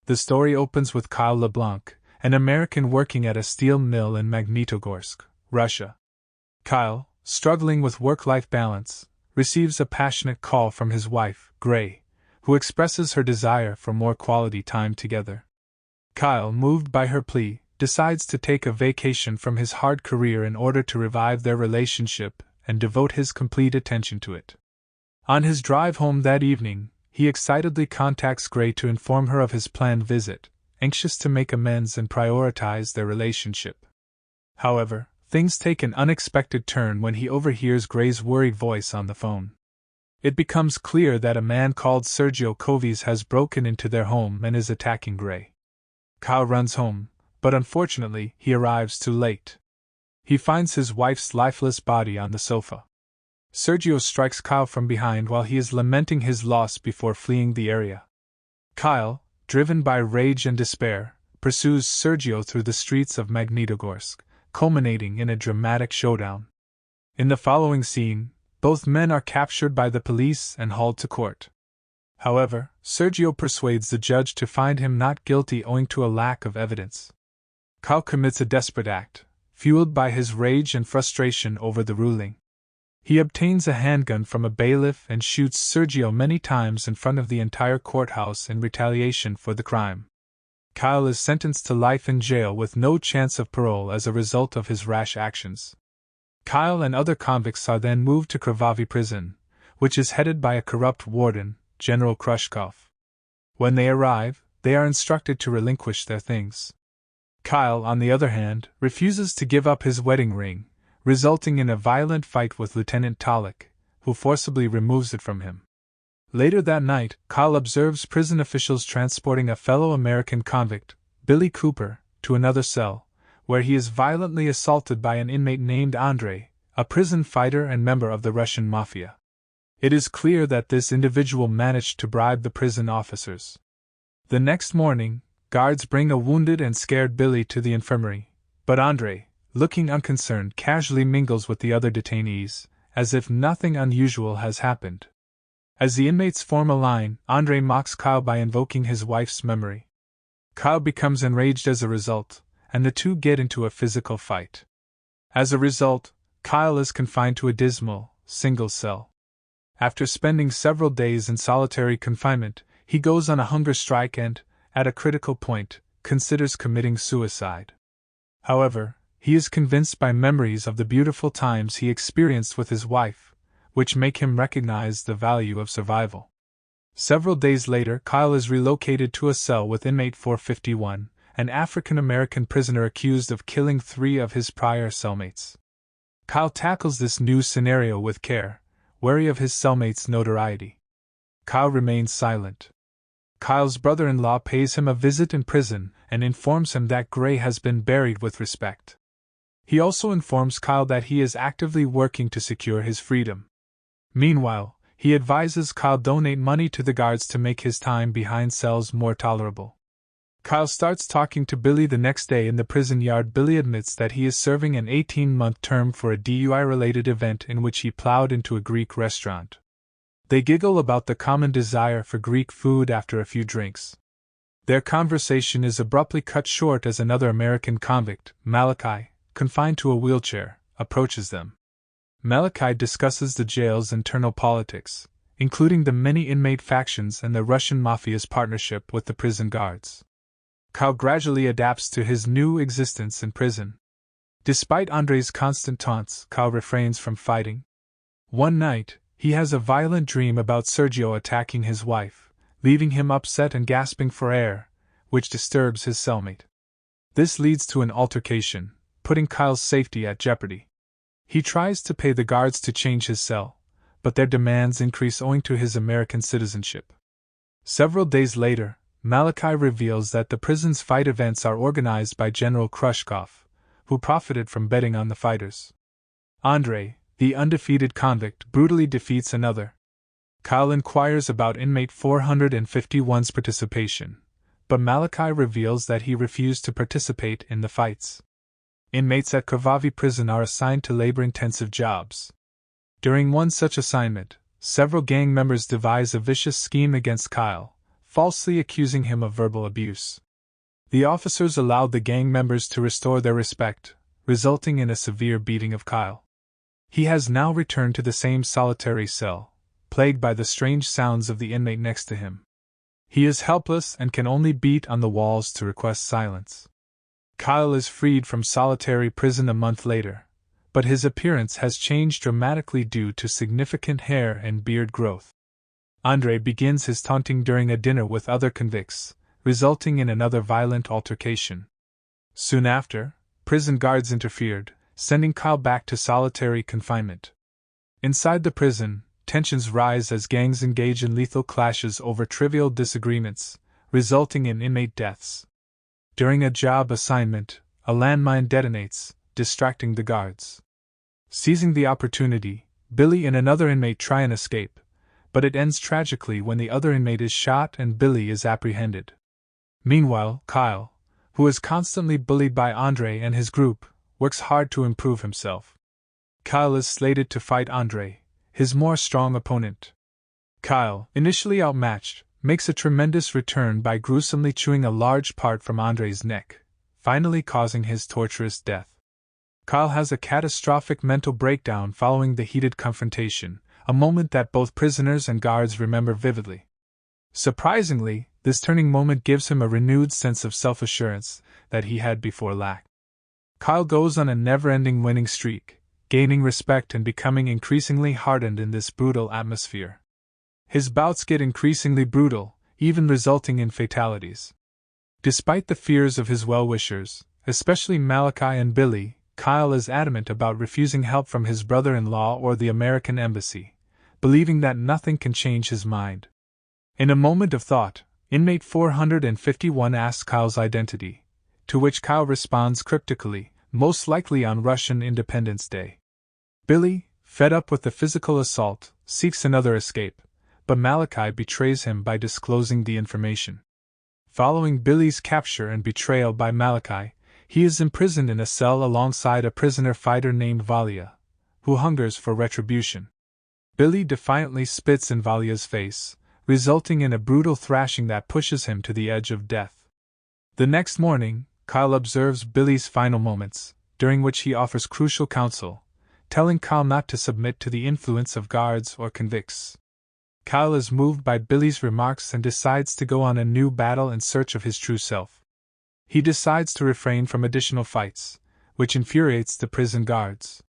The story opens with Kyle LeBlanc, an American working at a steel mill in Magnitogorsk, Russia. Kyle, struggling with work-life balance, receives a passionate call from his wife, Gray, who expresses her desire for more quality time together. Kyle, moved by her plea, decides to take a vacation from his hard career in order to revive their relationship and devote his complete attention to it. On his drive home that evening, he excitedly contacts Gray to inform her of his planned visit, anxious to make amends and prioritize their relationship. However, things take an unexpected turn when he overhears Gray's worried voice on the phone. It becomes clear that a man called Sergio Kovis has broken into their home and is attacking Gray. Kyle runs home, but unfortunately he arrives too late. He finds his wife's lifeless body on the sofa. Sergio strikes Kyle from behind while he is lamenting his loss before fleeing the area. Kyle, driven by rage and despair, pursues Sergio through the streets of Magnitogorsk, culminating in a dramatic showdown. In the following scene, both men are captured by the police and hauled to court. However, Sergio persuades the judge to find him not guilty owing to a lack of evidence. Kyle commits a desperate act, fueled by his rage and frustration over the ruling. He obtains a handgun from a bailiff and shoots Sergio many times in front of the entire courthouse in retaliation for the crime. Kyle is sentenced to life in jail with no chance of parole as a result of his rash actions. Kyle and other convicts are then moved to Kavi prison, which is headed by a corrupt warden, General Khrushchev. When they arrive, they are instructed to relinquish their things. Kyle, on the other hand, refuses to give up his wedding ring, resulting in a violent fight with Lieutenant Talik, who forcibly removes it from him. Later that night, Kyle observes prison officials transporting a fellow American convict, Billy Cooper, to another cell, where he is violently assaulted by an inmate named Andrei, a prison fighter and member of the Russian mafia. It is clear that this individual managed to bribe the prison officers. The next morning, guards bring a wounded and scared Billy to the infirmary, but Andrei, looking unconcerned, casually mingles with the other detainees, as if nothing unusual has happened. As the inmates form a line, Andrei mocks Kyle by invoking his wife's memory. Kyle becomes enraged as a result, and the two get into a physical fight. As a result, Kyle is confined to a dismal, single cell. After spending several days in solitary confinement, he goes on a hunger strike and, at a critical point, considers committing suicide. However, he is convinced by memories of the beautiful times he experienced with his wife, which make him recognize the value of survival. Several days later, Kyle is relocated to a cell with inmate 451, an African-American prisoner accused of killing 3 of his prior cellmates. Kyle tackles this new scenario with care, wary of his cellmate's notoriety. Kyle remains silent. Kyle's brother-in-law pays him a visit in prison and informs him that Gray has been buried with respect. He also informs Kyle that he is actively working to secure his freedom. Meanwhile, he advises Kyle donate money to the guards to make his time behind cells more tolerable. Kyle starts talking to Billy the next day in the prison yard. Billy admits that he is serving an 18-month term for a DUI-related event in which he plowed into a Greek restaurant. They giggle about the common desire for Greek food after a few drinks. Their conversation is abruptly cut short as another American convict, Malachi, confined to a wheelchair, approaches them. Malachi discusses the jail's internal politics, including the many inmate factions and the Russian mafia's partnership with the prison guards. Kyle gradually adapts to his new existence in prison. Despite Andrei's constant taunts, Kyle refrains from fighting. One night, he has a violent dream about Sergio attacking his wife, leaving him upset and gasping for air, which disturbs his cellmate. This leads to an altercation, putting Kyle's safety at jeopardy. He tries to pay the guards to change his cell, but their demands increase owing to his American citizenship. Several days later, Malachi reveals that the prison's fight events are organized by General Khrushchev, who profited from betting on the fighters. Andrei, the undefeated convict, brutally defeats another. Kyle inquires about inmate 451's participation, but Malachi reveals that he refused to participate in the fights. Inmates at Kavi prison are assigned to labor-intensive jobs. During one such assignment, several gang members devise a vicious scheme against Kyle, falsely accusing him of verbal abuse. The officers allowed the gang members to restore their respect, resulting in a severe beating of Kyle. He has now returned to the same solitary cell, plagued by the strange sounds of the inmate next to him. He is helpless and can only beat on the walls to request silence. Kyle is freed from solitary prison a month later, but his appearance has changed dramatically due to significant hair and beard growth. Andre begins his taunting during a dinner with other convicts, resulting in another violent altercation. Soon after, prison guards interfered, sending Kyle back to solitary confinement. Inside the prison, tensions rise as gangs engage in lethal clashes over trivial disagreements, resulting in inmate deaths. During a job assignment, a landmine detonates, distracting the guards. Seizing the opportunity, Billy and another inmate try and escape, but it ends tragically when the other inmate is shot and Billy is apprehended. Meanwhile, Kyle, who is constantly bullied by Andre and his group, works hard to improve himself. Kyle is slated to fight Andre, his more strong opponent. Kyle, initially outmatched, makes a tremendous return by gruesomely chewing a large part from Andre's neck, finally causing his torturous death. Kyle has a catastrophic mental breakdown following the heated confrontation, a moment that both prisoners and guards remember vividly. Surprisingly, this turning moment gives him a renewed sense of self-assurance that he had before lacked. Kyle goes on a never-ending winning streak, gaining respect and becoming increasingly hardened in this brutal atmosphere. His bouts get increasingly brutal, even resulting in fatalities. Despite the fears of his well-wishers, especially Malachi and Billy, Kyle is adamant about refusing help from his brother-in-law or the American embassy, believing that nothing can change his mind. In a moment of thought, inmate 451 asks Kyle's identity, to which Kyle responds cryptically, most likely on Russian Independence Day. Billy, fed up with the physical assault, seeks another escape, but Malachi betrays him by disclosing the information. Following Billy's capture and betrayal by Malachi, he is imprisoned in a cell alongside a prisoner fighter named Valia, who hungers for retribution. Billy defiantly spits in Valia's face, resulting in a brutal thrashing that pushes him to the edge of death. The next morning, Kyle observes Billy's final moments, during which he offers crucial counsel, telling Kyle not to submit to the influence of guards or convicts. Kyle is moved by Billy's remarks and decides to go on a new battle in search of his true self. He decides to refrain from additional fights, which infuriates the prison guards.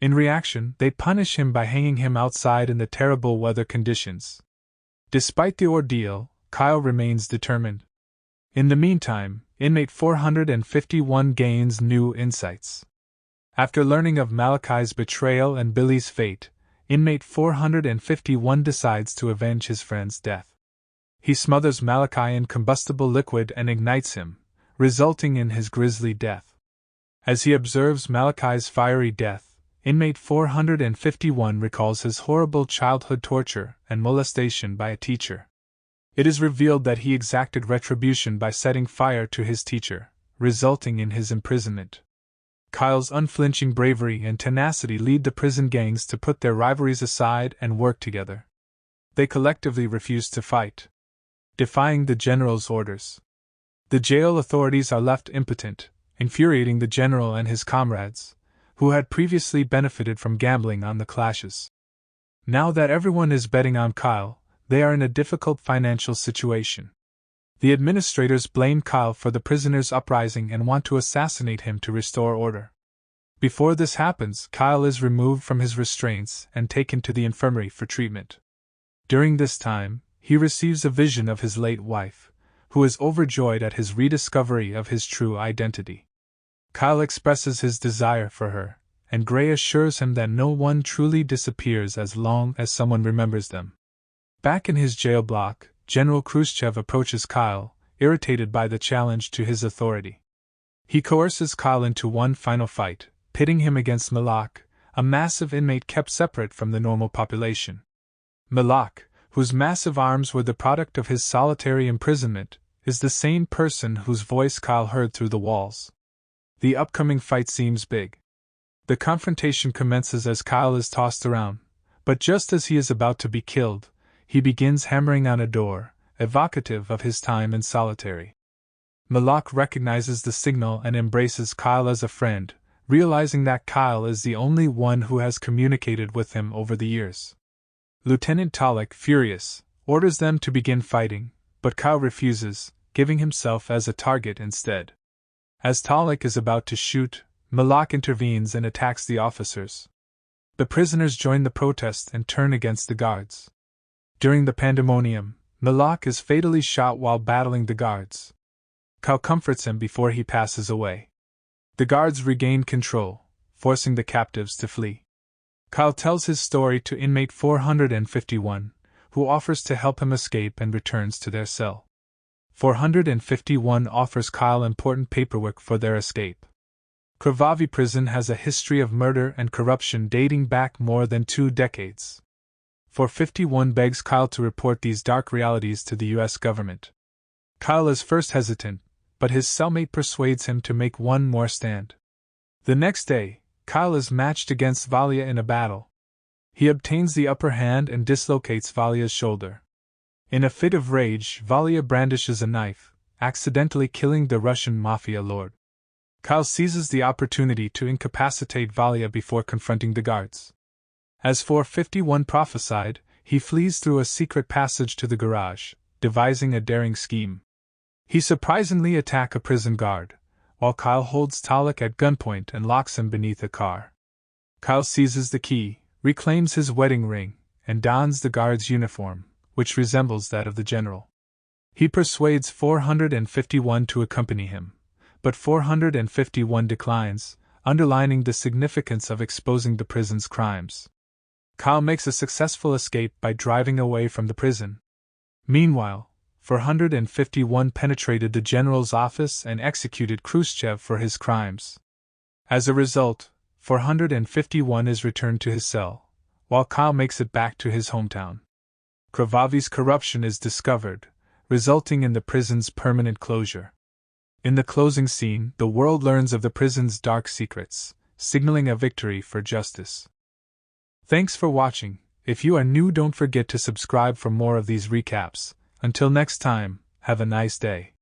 In reaction, they punish him by hanging him outside in the terrible weather conditions. Despite the ordeal, Kyle remains determined. In the meantime, inmate 451 gains new insights. After learning of Malachi's betrayal and Billy's fate, inmate 451 decides to avenge his friend's death. He smothers Malachi in combustible liquid and ignites him, resulting in his grisly death. As he observes Malachi's fiery death, inmate 451 recalls his horrible childhood torture and molestation by a teacher. It is revealed that he exacted retribution by setting fire to his teacher, resulting in his imprisonment. Kyle's unflinching bravery and tenacity lead the prison gangs to put their rivalries aside and work together. They collectively refuse to fight, defying the general's orders. The jail authorities are left impotent, infuriating the general and his comrades, who had previously benefited from gambling on the clashes. Now that everyone is betting on Kyle, they are in a difficult financial situation. The administrators blame Kyle for the prisoners' uprising and want to assassinate him to restore order. Before this happens, Kyle is removed from his restraints and taken to the infirmary for treatment. During this time, he receives a vision of his late wife, who is overjoyed at his rediscovery of his true identity. Kyle expresses his desire for her, and Gray assures him that no one truly disappears as long as someone remembers them. Back in his jail block, General Khrushchev approaches Kyle, irritated by the challenge to his authority. He coerces Kyle into one final fight, pitting him against Malak, a massive inmate kept separate from the normal population. Malak, whose massive arms were the product of his solitary imprisonment, is the same person whose voice Kyle heard through the walls. The upcoming fight seems big. The confrontation commences as Kyle is tossed around, but just as he is about to be killed, he begins hammering on a door, evocative of his time in solitary. Malak recognizes the signal and embraces Kyle as a friend, realizing that Kyle is the only one who has communicated with him over the years. Lieutenant Talek, furious, orders them to begin fighting, but Kyle refuses, giving himself as a target instead. As Talek is about to shoot, Malak intervenes and attacks the officers. The prisoners join the protest and turn against the guards. During the pandemonium, Malak is fatally shot while battling the guards. Kyle comforts him before he passes away. The guards regain control, forcing the captives to flee. Kyle tells his story to inmate 451, who offers to help him escape and returns to their cell. 451 offers Kyle important paperwork for their escape. Kavi prison has a history of murder and corruption dating back more than 2 decades. 451 begs Kyle to report these dark realities to the U.S. government. Kyle is first hesitant, but his cellmate persuades him to make one more stand. The next day, Kyle is matched against Valia in a battle. He obtains the upper hand and dislocates Valia's shoulder. In a fit of rage, Valia brandishes a knife, accidentally killing the Russian mafia lord. Kyle seizes the opportunity to incapacitate Valia before confronting the guards. As 451 prophesied, he flees through a secret passage to the garage, devising a daring scheme. He surprisingly attacks a prison guard, while Kyle holds Talek at gunpoint and locks him beneath a car. Kyle seizes the key, reclaims his wedding ring, and dons the guard's uniform, which resembles that of the general. He persuades 451 to accompany him, but 451 declines, underlining the significance of exposing the prison's crimes. Kyle makes a successful escape by driving away from the prison. Meanwhile, 451 penetrated the general's office and executed Khrushchev for his crimes. As a result, 451 is returned to his cell, while Kyle makes it back to his hometown. Kravavi's corruption is discovered, resulting in the prison's permanent closure. In the closing scene, the world learns of the prison's dark secrets, signaling a victory for justice. Thanks for watching. If you are new, don't forget to subscribe for more of these recaps. Until next time, have a nice day.